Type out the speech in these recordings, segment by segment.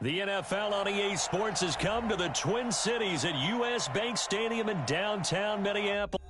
The NFL on EA Sports has come to the Twin Cities at U.S. Bank Stadium in downtown Minneapolis.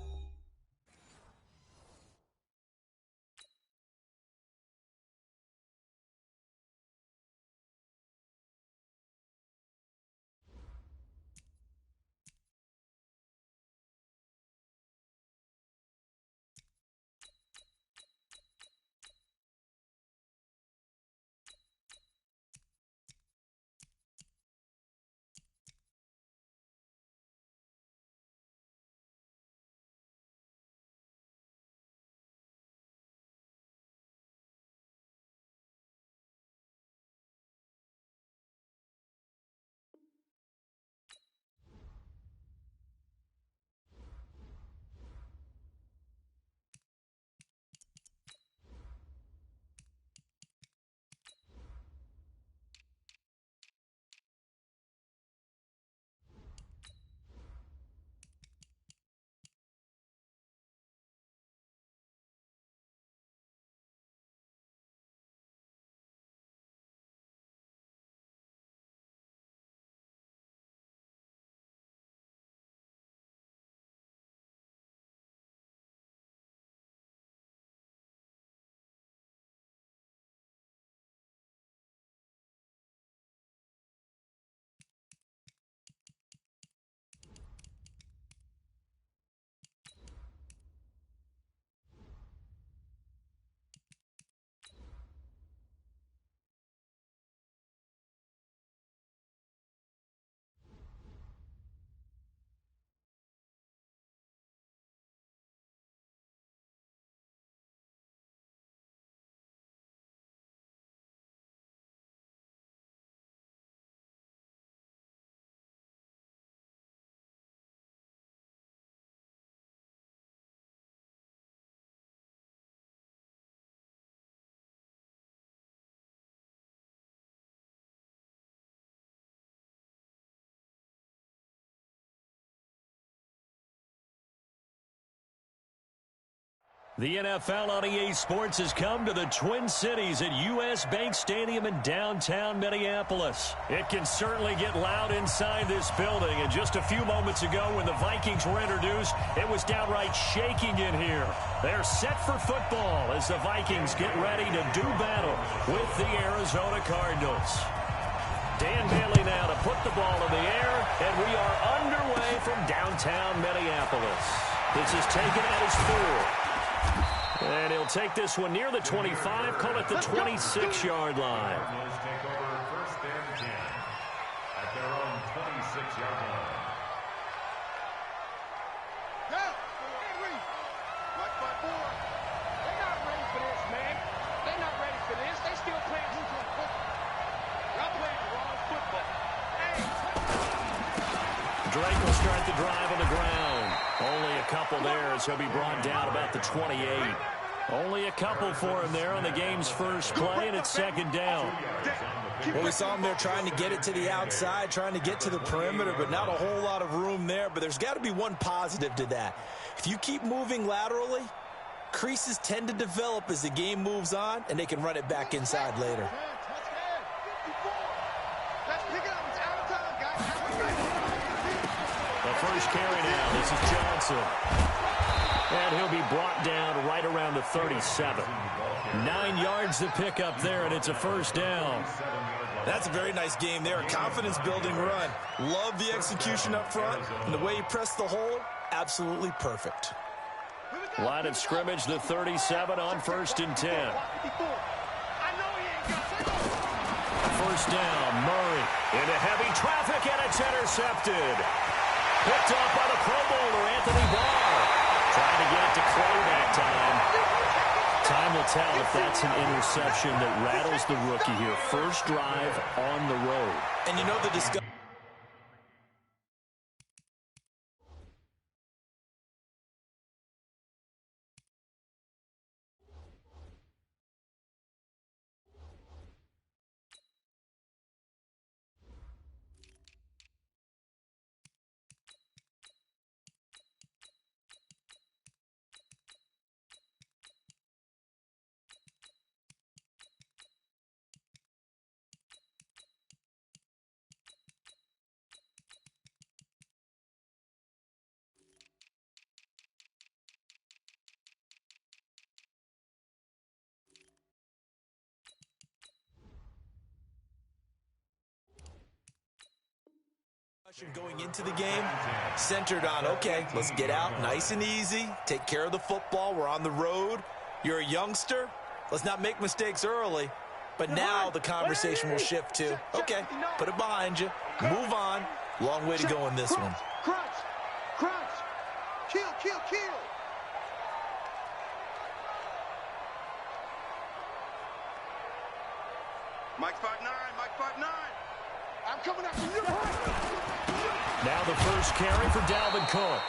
The NFL on EA Sports has come to the Twin Cities at U.S. Bank Stadium in downtown Minneapolis. It can certainly get loud inside this building, and just a few moments ago when the Vikings were introduced, it was downright shaking in here. They're set for football as the Vikings get ready to do battle with the Arizona Cardinals. Dan Bailey now to put the ball in the air, and we are underway from downtown Minneapolis. This is taken at his 4. And he'll take this one near the 25, call it the 26-yard line. Take over first and 10 at their own 26-yard line. They're not ready for this, man. They're not ready for this. They still playing football. Y'all playing the wrong football. Hey. Drake will start the drive on the ground. Only a couple there as he'll be brought down about the 28. Only a couple for him there on the game's first play, and it's second down. Well, we saw him there trying to get it to the outside, trying to get to the perimeter, but not a whole lot of room there. But there's got to be one positive to that. If you keep moving laterally, creases tend to develop as the game moves on, and they can run it back inside later. The first carry now, this is Johnson. And he'll be brought down right around the 37. 9 yards to pick up there, and it's a first down. That's a very nice game there, a confidence-building run. Love the execution up front, and the way he pressed the hole, absolutely perfect. Line of scrimmage, the 37 on first and 10. First down, Murray into heavy traffic, and it's intercepted. Picked off by the Pro Bowler, Anthony Barr. Trying to get it to Clay that time. Time will tell if that's an interception that rattles the rookie here. First drive on the road. And you know the discussion. Going into the game, centered on, okay, let's get out nice and easy, take care of the football, we're on the road, you're a youngster, let's not make mistakes early, but now the conversation will shift to, okay, put it behind you, move on, long way to go in this one. Crunch, kill. Mike 5'9", Mike 5'9". I'm coming after you. Now the first carry for Dalvin Cook.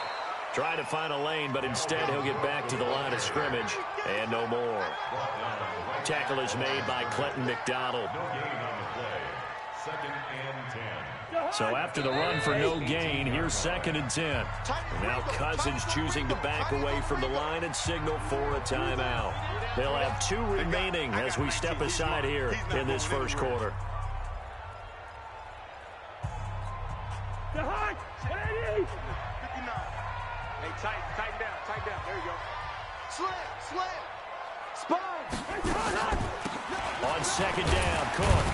Trying to find a lane, but instead he'll get back to the line of scrimmage, and no more. Tackle is made by Clinton McDonald. No gain on the play. 2nd and 10. So after the run for no gain, here's 2nd and 10. And now Cousins choosing to back away from the line and signal for a timeout. They'll have 2 remaining as we step aside here in this first quarter. Hey, tighten down. There you go. Slam. Spine. On 2nd down, Cook.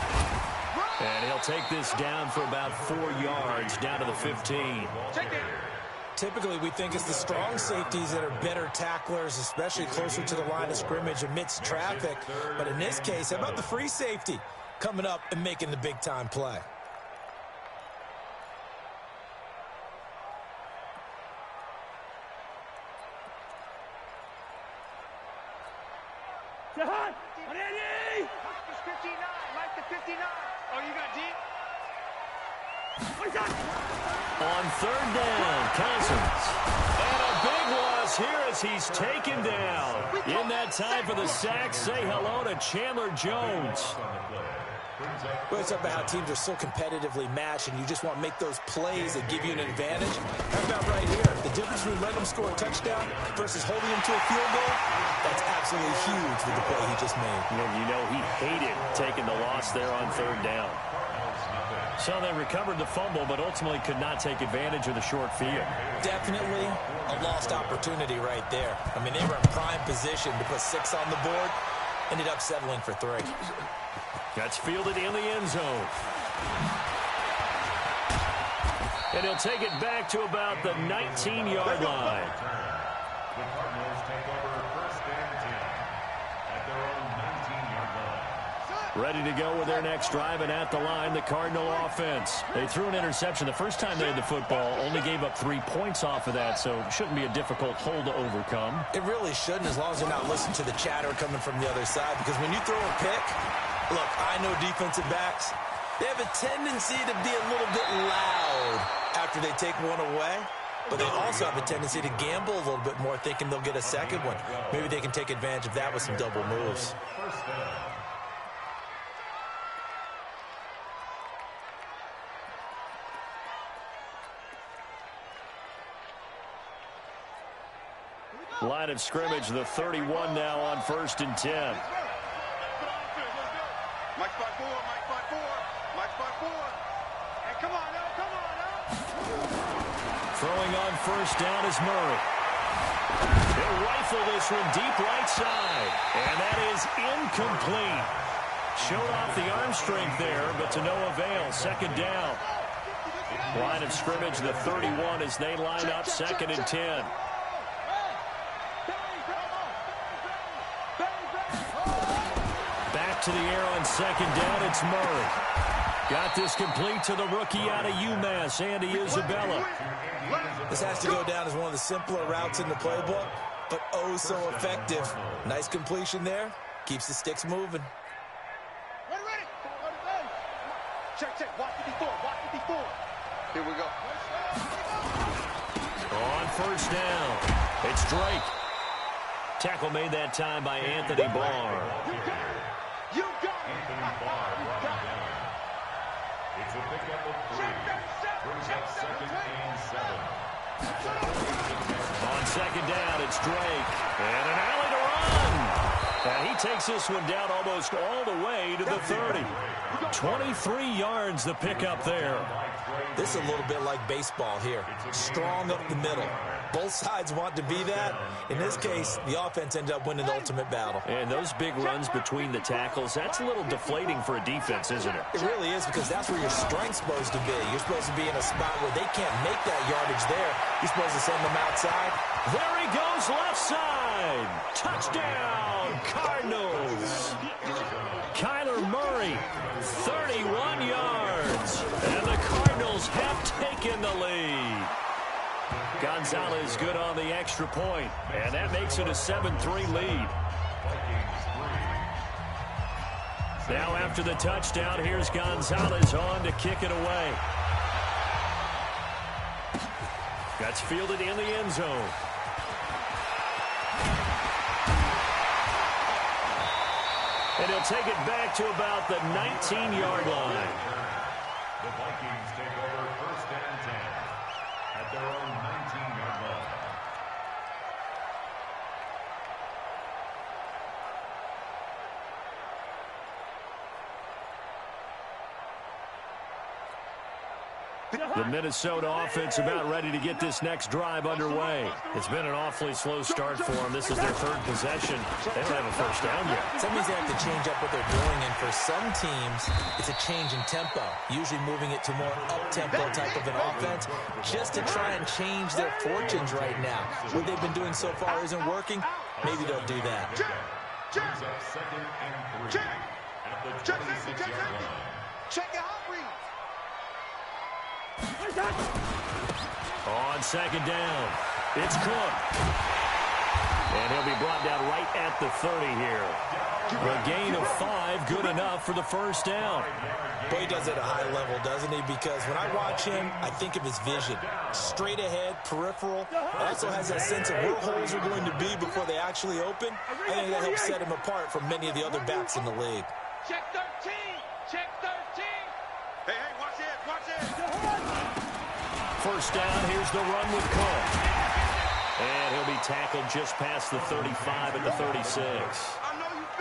And he'll take this down for about 4 yards, down to the 15. Take down. Typically, we think it's the strong safeties that are better tacklers, especially closer to the line of scrimmage amidst traffic. But in this case, how about the free safety coming up and making the big-time play? It's 59. Mike the 59. Oh, you got deep? On 3rd down, Cousins. And a big loss here as he's taken down. In that time for the sack, say hello to Chandler Jones. Well, it's about how teams are so competitively matched, and you just want to make those plays that give you an advantage. How about right here? The difference between letting them score a touchdown versus holding them to a field goal, that's absolutely huge with the play he just made. You know he hated taking the loss there on 3rd down. So they recovered the fumble, but ultimately could not take advantage of the short field. Definitely a lost opportunity right there. I mean, they were in prime position to put 6 on the board, ended up settling for 3. That's fielded in the end zone. And he'll take it back to about the 19-yard line. The Cardinals take over 1st and 10 at their own 19-yard line. Ready to go with their next drive, and at the line, the Cardinal offense. They threw an interception the first time they had the football, only gave up 3 points off of that, so it shouldn't be a difficult hole to overcome. It really shouldn't, as long as they're not listening to the chatter coming from the other side, because when you throw a pick, look, I know defensive backs, they have a tendency to be a little bit loud after they take one away, but they also have a tendency to gamble a little bit more, thinking they'll get a second one. Maybe they can take advantage of that with some double moves. First down. Line of scrimmage, the 31 now on 1st and 10. Mike 5'4", Mike 5'4". Hey, come on now. Throwing on 1st down is Murray. He'll rifle this one deep right side. And that is incomplete. Showed off the arm strength there, but to no avail. 2nd down. Line of scrimmage, the 31 as they line up 2nd and 10. Back to the air on 2nd down, it's Murray. Got this complete to the rookie out of UMass, Andy Isabella. This has to go down as one of the simpler routes in the playbook, but oh so effective. Nice completion there. Keeps the sticks moving. Ready. Check. Watch it before. Here we go. On 1st down, it's Drake. Tackle made that time by Anthony Barr. You got it. Anthony Barr brought him down. It's a pickup of 3. Brings up 2nd and 7. On 2nd down, it's Drake. And an alley to run. And he takes this one down almost all the way to the 30. 23 yards the pickup there. This is a little bit like baseball here. Strong up the middle. Both sides want to be that. In this case, the offense ended up winning the ultimate battle. And those big runs between the tackles, that's a little deflating for a defense, isn't it? It really is, because that's where your strength's supposed to be. You're supposed to be in a spot where they can't make that yardage there. You're supposed to send them outside. There he goes, left side. Touchdown, Cardinals. Kyler Murray, 31 yards. And the Cardinals have taken the lead. Gonzalez good on the extra point, and that makes it a 7-3 lead. Now after the touchdown, here's Gonzalez on to kick it away. That's fielded in the end zone. And he'll take it back to about the 19-yard line. The Vikings take over first and 10 at their own 19-yard line. The Minnesota offense about ready to get this next drive underway. It's been an awfully slow start for them. This is their third possession. They don't have a first down yet. That means they have to change up what they're doing, and for some teams, it's a change in tempo, usually moving it to more up-tempo type of an offense, just to try and change their fortunes right now. What they've been doing so far isn't working. Maybe they'll do that. Brings up second and 3 at the 26-yard line. Check it out, Reed. On second down, it's Cook. And he'll be brought down right at the 30 here. A gain of 5, good enough for the first down. Boy, he does it at a high level, doesn't he? Because when I watch him, I think of his vision. Straight ahead, peripheral. Also has that sense of where holes are going to be before they actually open. I think that helps set him apart from many of the other backs in the league. Check 13. Check 13. Hey, watch it, watch it. First down, here's the run with Cook. And he'll be tackled just past the 35 at the 36.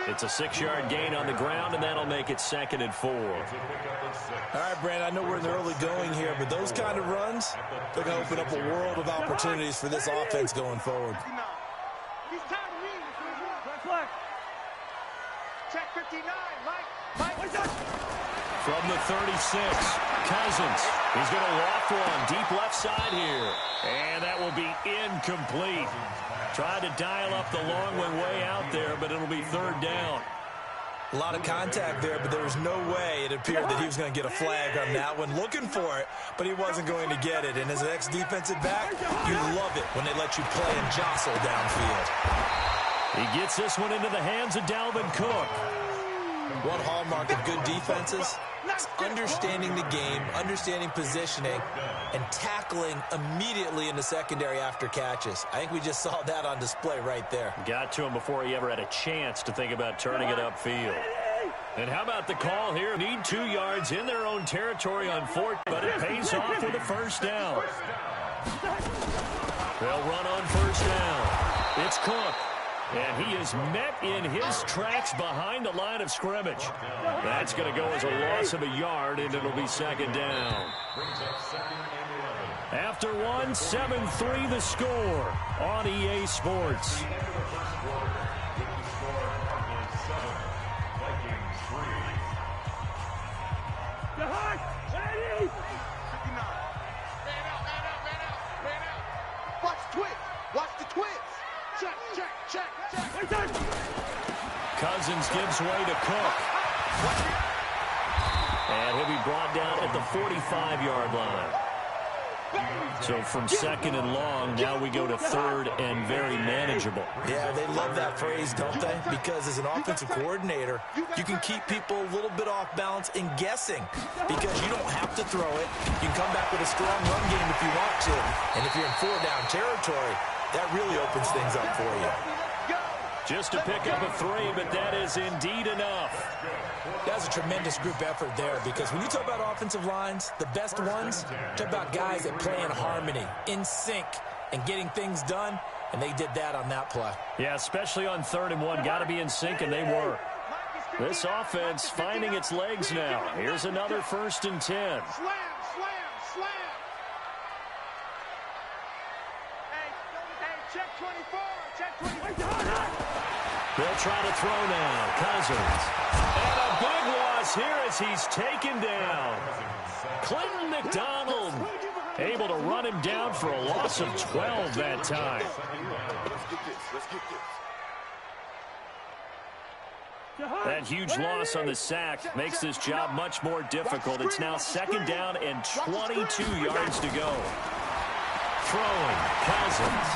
It's a 6-yard gain on the ground, and that'll make it 2nd and 4. All right, Brandon, I know we're in the early going here, but those kind of runs, they're going to open up a world of opportunities for this offense going forward. Check 59, Mike. From the 36, Cousins. He's going to loft one deep left side here. And that will be incomplete. Tried to dial up the long one way out there, but it'll be 3rd down. A lot of contact there, but there was no way it appeared that he was going to get a flag on that one. Looking for it, but he wasn't going to get it. And as an ex-defensive back, you love it when they let you play and jostle downfield. He gets this one into the hands of Dalvin Cook. One hallmark of good defenses is understanding the game, understanding positioning, and tackling immediately in the secondary after catches. I think we just saw that on display right there. Got to him before he ever had a chance to think about turning it upfield. And how about the call here? Need 2 yards in their own territory on 4th, but it pays off with a first down. They'll run on first down. It's Cook. And he is met in his tracks behind the line of scrimmage. That's going to go as a loss of a yard, and it'll be 2nd down. After 1, 7-3 the score on EA Sports. Watch twitch. Watch the twitch. Check. Cousins gives way to Cook. And he'll be brought down at the 45-yard line. So from 2nd and long, now we go to 3rd and very manageable. Yeah, they love that phrase, don't they? Because as an offensive coordinator, you can keep people a little bit off balance and guessing because you don't have to throw it. You can come back with a strong run game if you want to. And if you're in 4-down territory, that really opens things up for you. Just to pick up a 3, but that is indeed enough. That's a tremendous group effort there because when you talk about offensive lines, the best ones, talk about guys that play in harmony, in sync, and getting things done, and they did that on that play. Yeah, especially on 3rd and 1. Got to be in sync, and they were. This offense finding its legs now. Here's another 1st and 10. Slam. Check 24. Check 24. They'll try to throw now. Cousins. And a big loss here as he's taken down. Clinton McDonald able to run him down for a loss of 12 that time. Let's get this. That huge loss on the sack makes this job much more difficult. It's now 2nd down and 22 yards to go. Throwing, Cousins.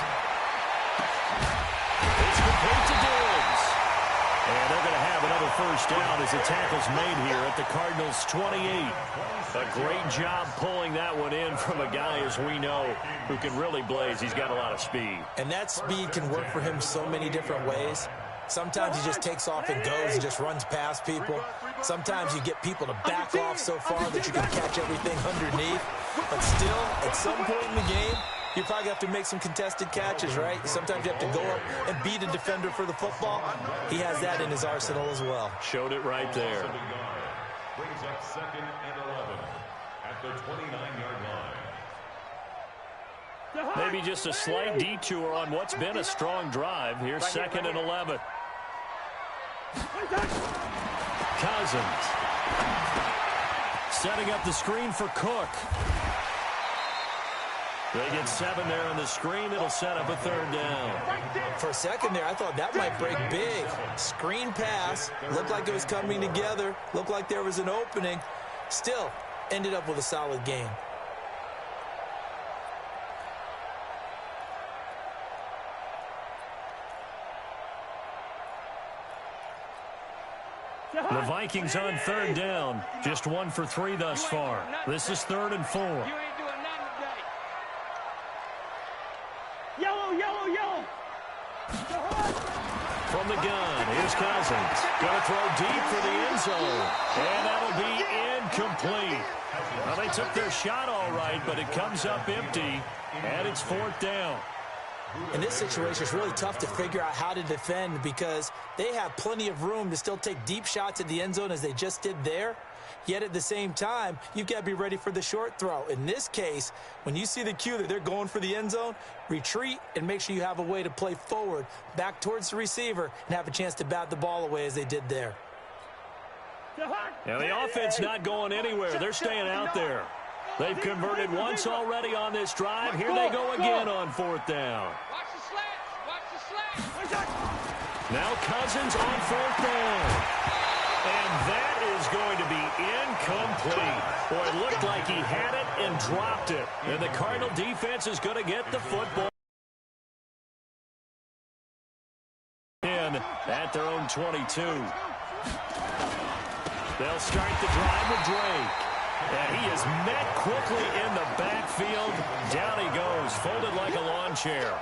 It's complete to Diggs. And they're going to have another 1st down as the tackle's made here at the Cardinals' 28. A great job pulling that one in from a guy, as we know, who can really blaze. He's got a lot of speed. And that speed can work for him so many different ways. Sometimes he just takes off and goes and just runs past people. Sometimes you get people to back off so far that you can catch everything underneath. But still, at some point in the game, you probably have to make some contested catches, right? Sometimes you have to go up and beat a defender for the football. He has that in his arsenal as well. Showed it right there. Brings up 2nd and 11 at the 29-yard line. Maybe just a slight detour on what's been a strong drive. Here's 2nd and 11. Cousins. Setting up the screen for Cook. They get 7 there on the screen. It'll set up a 3rd down. For a second there, I thought that might break big. Screen pass. Looked like it was coming together. Looked like there was an opening. Still, ended up with a solid game. The Vikings on 3rd down. Just 1 for 3 thus far. This is 3rd and 4. You ain't doing nothing today. Yellow, yellow, yellow. From the gun, here's Cousins. Going to throw deep for the end zone. And that'll be incomplete. Well, they took their shot all right, but it comes up empty, and it's 4th down. In this situation, it's really tough to figure out how to defend because they have plenty of room to still take deep shots at the end zone as they just did there. Yet at the same time, you've got to be ready for the short throw. In this case, when you see the cue that they're going for the end zone, retreat and make sure you have a way to play forward, back towards the receiver, and have a chance to bat the ball away as they did there. Now, the offense not going anywhere. They're staying out there. They've converted once already on this drive. Here they go again on 4th down. Watch the slats. Watch the slats. Now Cousins on 4th down. And that is going to be incomplete. Boy, it looked like he had it and dropped it. And the Cardinal defense is going to get the football in at their own 22. They'll start the drive with Drake. And he is met quickly in the backfield. Down he goes, folded like a lawn chair.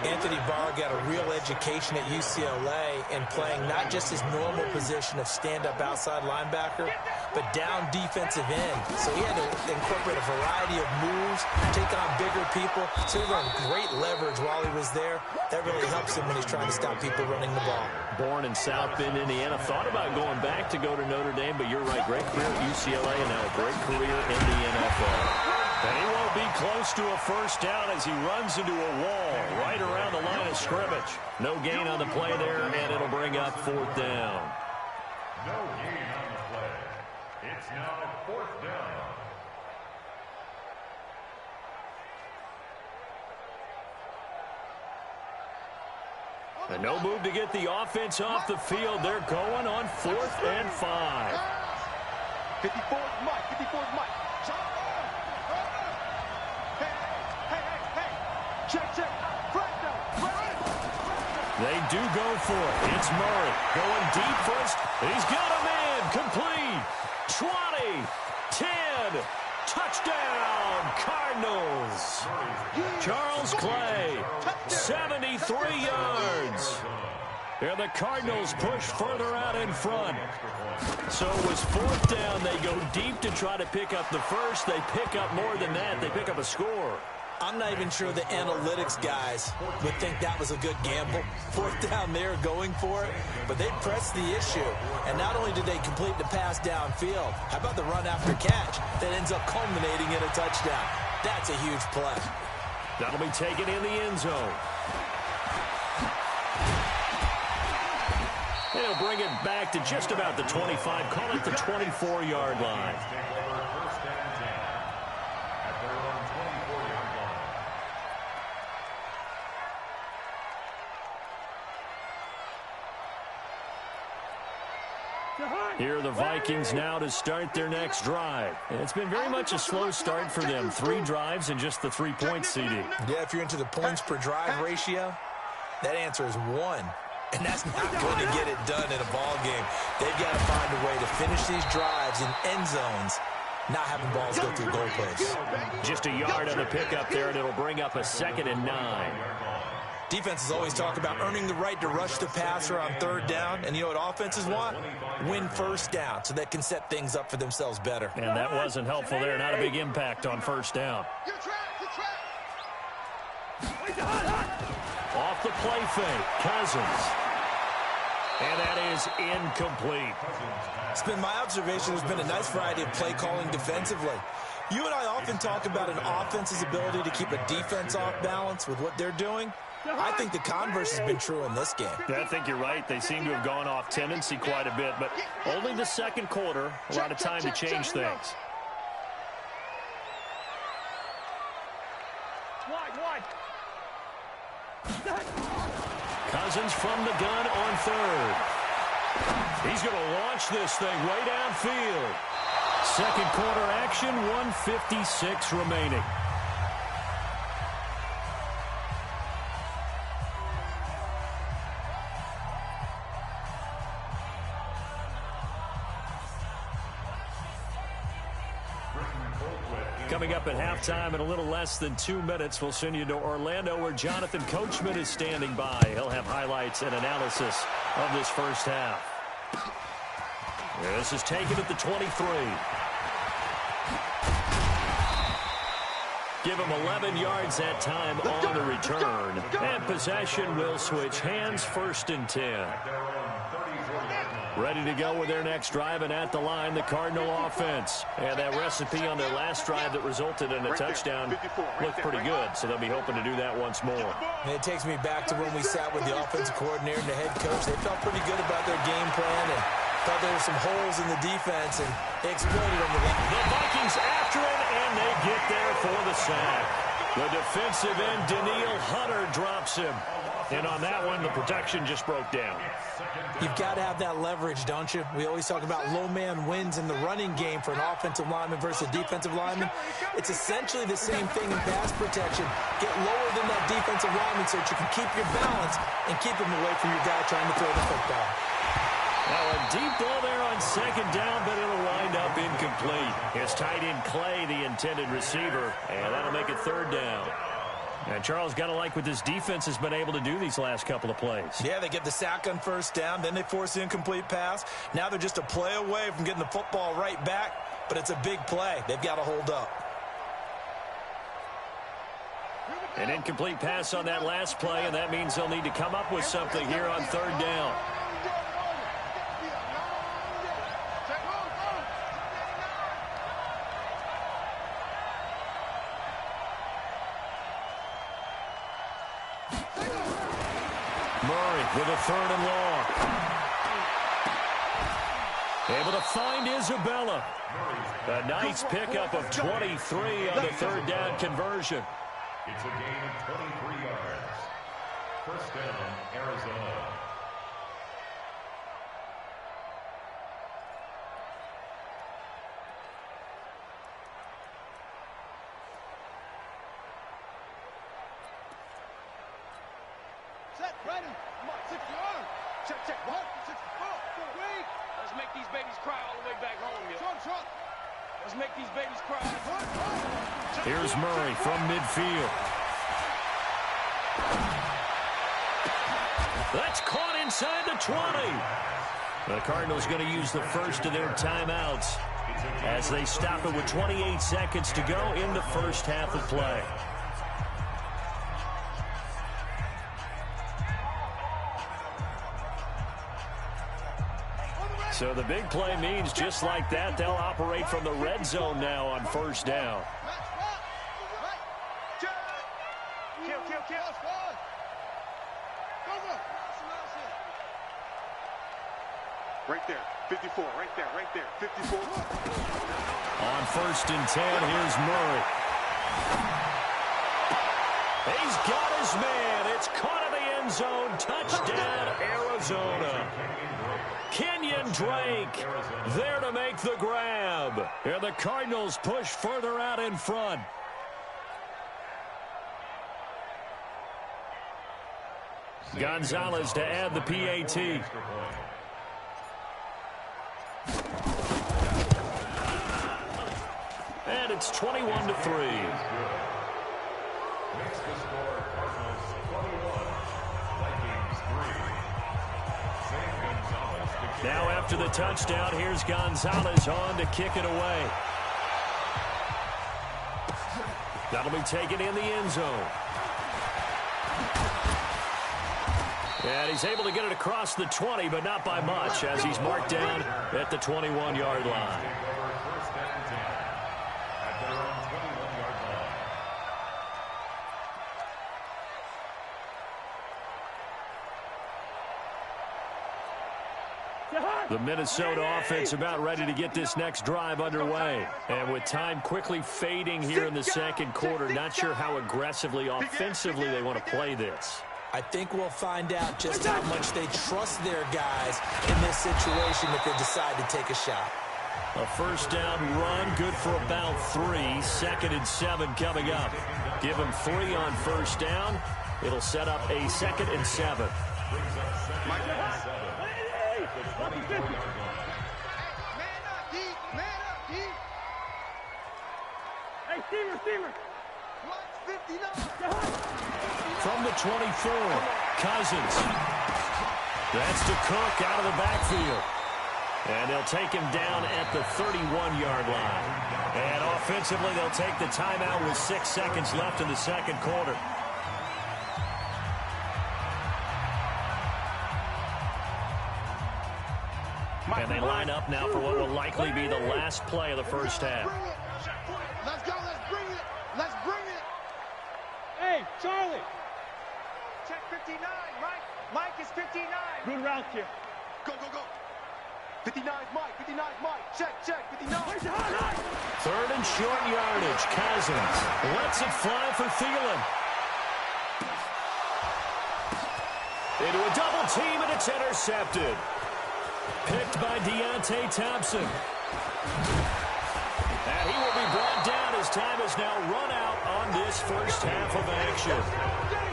Anthony Barr got a real education at UCLA in playing not just his normal position of stand-up outside linebacker, but down defensive end. So he had to incorporate a variety of moves, take on bigger people. So he learned great leverage while he was there. That really helps him when he's trying to stop people running the ball. Born in South Bend, Indiana. Thought about going back to go to Notre Dame, but you're right. Great career at UCLA and now a great career in the NFL. And he won't be close to a 1st down as he runs into a wall right around the line of scrimmage. No gain on the play there, and it'll bring up 4th down. No gain on the play. It's now 4th down. And no move to get the offense off the field. They're going on 4th and 5. 54 Mike. 54 Mike. Hey. Check. They do go for it. It's Murray going deep first. He's got a man. Complete. 20. 10. Touchdown, Cardinals. Charles Clay, 73 yards. And the Cardinals push further out in front. So it was 4th down. They go deep to try to pick up the first. They pick up more than that. They pick up a score. I'm not even sure the analytics guys would think that was a good gamble. 4th down there going for it, but they pressed the issue. And not only did they complete the pass downfield, how about the run after catch that ends up culminating in a touchdown? That's a huge play. That'll be taken in the end zone. And he'll bring it back to just about the 25. Call it the 24-yard line. Here are the Vikings now to start their next drive. It's been very much a slow start for them. 3 drives and just the 3 points, CD. Yeah, if you're into the points per drive ratio, that answer is 1. And that's not going to get it done in a ball game. They've got to find a way to finish these drives in end zones, not having balls go through goalposts. Just a yard on the pickup there, and it'll bring up a 2nd and 9. Defenses always talk about earning the right to rush the passer on 3rd down. And you know what offenses want? Win 1st down so they can set things up for themselves better. And that wasn't helpful there. Not a big impact on 1st down. Off the play fake, Cousins. And that is incomplete. It's been my observation there's been a nice variety of play calling defensively. You and I often talk about an offense's ability to keep a defense off balance with what they're doing. I think the converse has been true in this game. Yeah, I think you're right. They seem to have gone off tendency quite a bit, but only the 2nd quarter, a lot of time to change things. Wide. Cousins from the gun on 3rd. He's going to launch this thing way downfield. 2nd quarter action, 1:56 remaining. Coming up at halftime in a little less than 2 minutes, we'll send you to Orlando where Jonathan Coachman is standing by. He'll have highlights and analysis of this first half. This is taken at the 23. Give him 11 yards that time on the return. And possession will switch hands, 1st and 10. Ready to go with their next drive, and at the line, the Cardinal offense. And that recipe on their last drive that resulted in a touchdown looked pretty good, so they'll be hoping to do that once more. And it takes me back to when we sat with the offensive coordinator and the head coach. They felt pretty good about their game plan and thought there were some holes in the defense, and they exploited them. The Vikings after it, and they get there for the sack. The defensive end, Danielle Hunter, drops him. And on that one, the protection just broke down. You've got to have that leverage, don't you? We always talk about low man wins in the running game for an offensive lineman versus a defensive lineman. It's essentially the same thing in pass protection. Get lower than that defensive lineman so that you can keep your balance and keep him away from your guy trying to throw the football. Now a deep ball there on 2nd down, but it'll wind up incomplete. His tight end Clay, the intended receiver, and that'll make it 3rd down. And Charles, got to like what this defense has been able to do these last couple of plays. Yeah, they get the sack on 1st down, then they force the incomplete pass. Now they're just a play away from getting the football right back, but it's a big play. They've got to hold up. An incomplete pass on that last play, and that means they'll need to come up with something here on 3rd down. With a 3rd and long. Able to find Isabella. A nice pickup of 23 on the 3rd down conversion. It's a gain of 23 yards. 1st down, Arizona. Set, ready. Come on, 61. Check. 1, 64. Wait. Let's make these babies cry all the way back home, yo. Trump. Let's make these babies cry. Here's Murray from midfield. That's caught inside the 20. The Cardinals going to use the first of their timeouts as they stop it with 28 seconds to go in the first half of play. So the big play means just like that, they'll operate from the red zone now on 1st down. Kill. Right there. 54. Right there. Right there. 54. On 1st and 10, here's Murray. He's got his man. It's caught in the end zone. Touchdown, Arizona. Kenyon Drake there to make the grab. And the Cardinals push further out in front. Gonzalez to add the PAT. And it's 21-3. Now after the touchdown, here's Gonzalez on to kick it away. That'll be taken in the end zone. And he's able to get it across the 20, but not by much, as he's marked down at the 21-yard line. The Minnesota offense about ready to get this next drive underway. And with time quickly fading here in the second quarter, not sure how aggressively, offensively they want to play this. I think we'll find out just how much they trust their guys in this situation if they decide to take a shot. A first down run, good for about 3. 2nd and 7 coming up. Give them 3 on first down. It'll set up a 2nd and 7. Hey, Steamer. From the 24, Cousins. That's to Cook out of the backfield. And they'll take him down at the 31-yard line. And offensively, they'll take the timeout with 6 seconds left in the second quarter. And they line up now for what will likely be the last play of the first half. Let's go. Let's bring it. Let's bring it. Hey, Charlie. Check 59. Mike is 59. Good route kick. Go. 59's Mike. 59's Mike. Check. 59. 3rd and short yardage. Cousins lets it fly for Thielen. Into a double team, and it's intercepted. Picked by Deontay Thompson. And he will be brought down as time is now run out on this first half of action.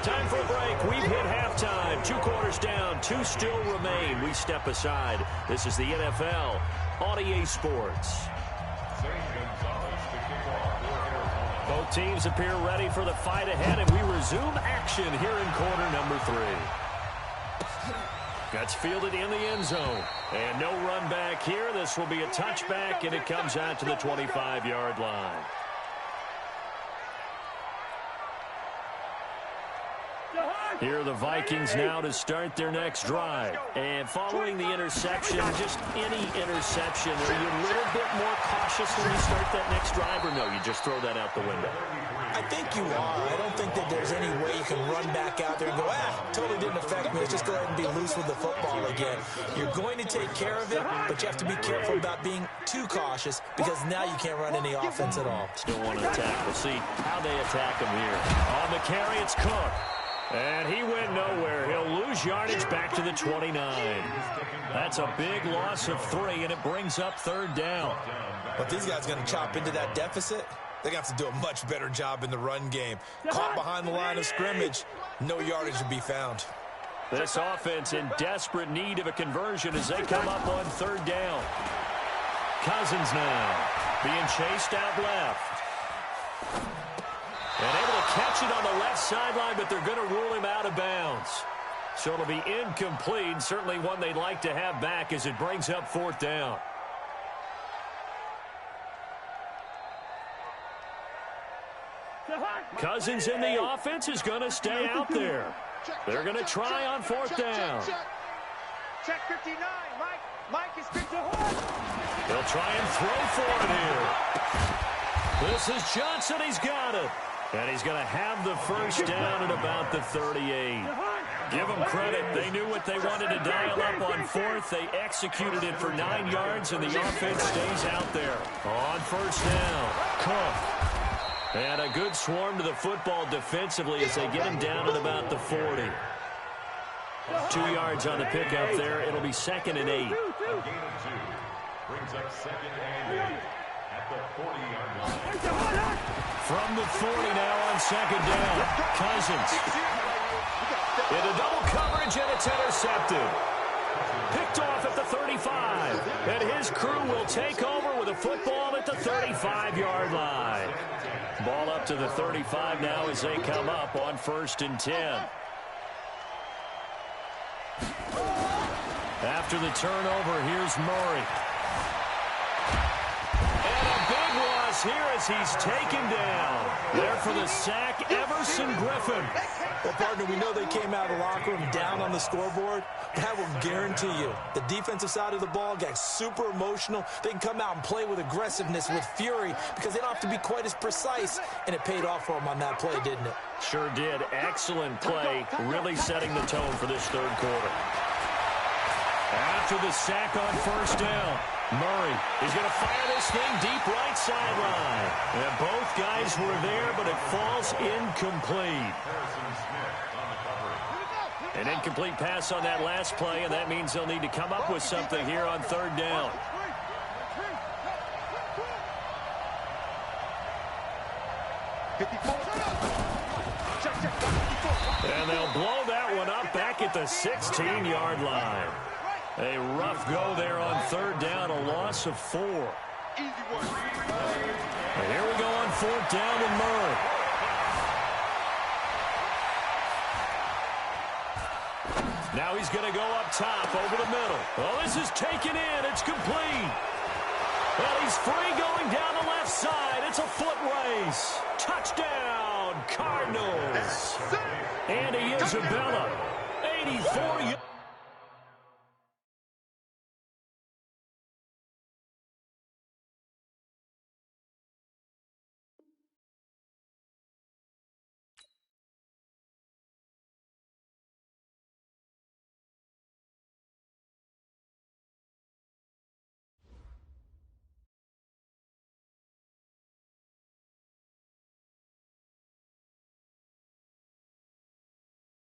Time for a break. We've hit halftime. 2 quarters down. 2 still remain. We step aside. This is the NFL on EA Sports. Both teams appear ready for the fight ahead, and we resume action here in quarter number 3. That's fielded in the end zone. And no run back here. This will be a touchback, and it comes out to the 25-yard line. Here are the Vikings now to start their next drive. And following the interception, just any interception, are you a little bit more cautious when you start that next drive, or no, you just throw that out the window? I think you are. I don't think that there's any way you can run back out there and go, totally didn't affect me. Let's just go ahead and be loose with the football again. You're going to take care of it, but you have to be careful about being too cautious because now you can't run any offense at all. Still want to attack. We'll see how they attack him here. On the carry, it's Cook. And he went nowhere. He'll lose yardage back to the 29. That's a big loss of 3, and it brings up 3rd down. But these guys are going to chop into that deficit. They're going to have to do a much better job in the run game. Caught behind the line of scrimmage, no yardage to be found. This offense in desperate need of a conversion as they come up on 3rd down. Cousins now being chased out left. And able to catch it on the left sideline, but they're going to rule him out of bounds. So it'll be incomplete, certainly one they'd like to have back as it brings up 4th down. Cousins in the offense is going to stay out there. They're going to try on 4th down. Check 59. Mike is 51. They'll try and throw for it here. This is Johnson. He's got it. And he's going to have the first down at about the 38. Give them credit. They knew what they wanted to dial up on fourth. They executed it for 9 yards, and the offense stays out there. On first down, Cook. And a good swarm to the football defensively as they get him down at about the 40. 2 yards on the pickup there. It'll be 2nd and 8. A gain of 2 brings up 2nd and 8 at the 40-yard line. From the 40 now on 2nd down. Cousins. Into double coverage, and it's intercepted. Picked off at the 35. And his crew will take over with a football at the 35-yard line. Ball up to the 35 now as they come up on 1st and 10. After the turnover, here's Murray. And a big loss here as he's taken down. There for the sack, Everson Griffin. Well, partner, we know they came out of the locker room down on the scoreboard. That will guarantee you the defensive side of the ball got super emotional. They can come out and play with aggressiveness, with fury, because they don't have to be quite as precise. And it paid off for them on that play, didn't it? Sure did. Excellent play, really setting the tone for this 3rd quarter. After the sack on 1st down, Murray is going to fire this thing deep right sideline. And both guys were there, but it falls incomplete. An incomplete pass on that last play, and that means they'll need to come up with something here on 3rd down. And they'll blow that one up back at the 16-yard line. A rough go there on 3rd down, a loss of 4. And here we go on 4th down with Murray. Now he's going to go up top over the middle. Oh, this is taken in. It's complete. Well, he's free going down the left side. It's a foot race. Touchdown, Cardinals. Andy Isabella, 84 yards.